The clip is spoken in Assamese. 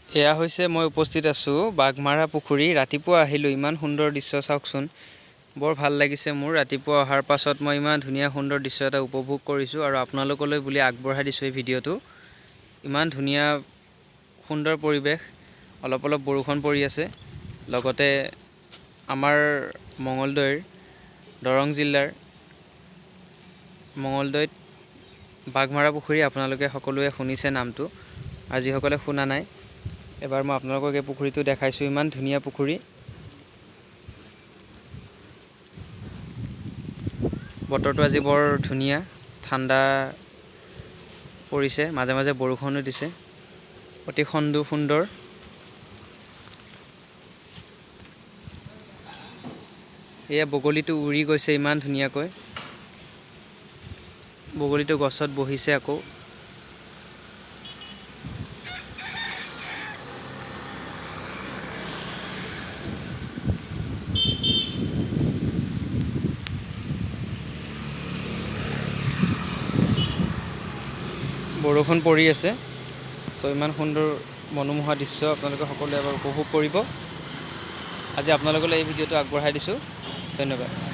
এয়া হৈছে মই উপস্থিত আছোঁ বাঘমাৰা পুখুৰী। ৰাতিপুৱা আহিলোঁ, ইমান সুন্দৰ দৃশ্য চাওকচোন। বৰ ভাল লাগিছে মোৰ। ৰাতিপুৱা অহাৰ পাছত মই ইমান ধুনীয়া সুন্দৰ দৃশ্য এটা উপভোগ কৰিছোঁ আৰু আপোনালোকলৈ বুলি আগবঢ়াই দিছোঁ এই ভিডিঅ'টো। ইমান ধুনীয়া সুন্দৰ পৰিৱেশ, অলপ অলপ বৰষুণ পৰি আছে। লগতে আমাৰ মঙলদৈৰ দৰং জিলাৰ মঙলদৈত বাঘমাৰা পুখুৰী, আপোনালোকে সকলোৱে শুনিছে নামটো, আৰু যিসকলে শুনা নাই এবাৰ মই আপোনালোকক এই পুখুৰীটো দেখাইছোঁ। ইমান ধুনীয়া পুখুৰী। বতৰটো আজি বৰ ধুনীয়া, ঠাণ্ডা পৰিছে, মাজে মাজে বৰষুণো দিছে, অতি সুন্দৰ। এয়া বগলীটো উৰি গৈছে ইমান ধুনীয়াকৈ। বগলীটো গছত বহিছে আকৌ। বৰষুণ পৰি আছে, ইমান সুন্দৰ মনোমোহা দৃশ্য আপোনালোকে সকলোৱে এবাৰ উপভোগ কৰিব। আজি আপোনালোকলৈ এই ভিডিঅ'টো আগবঢ়াই দিছোঁ। ধন্যবাদ।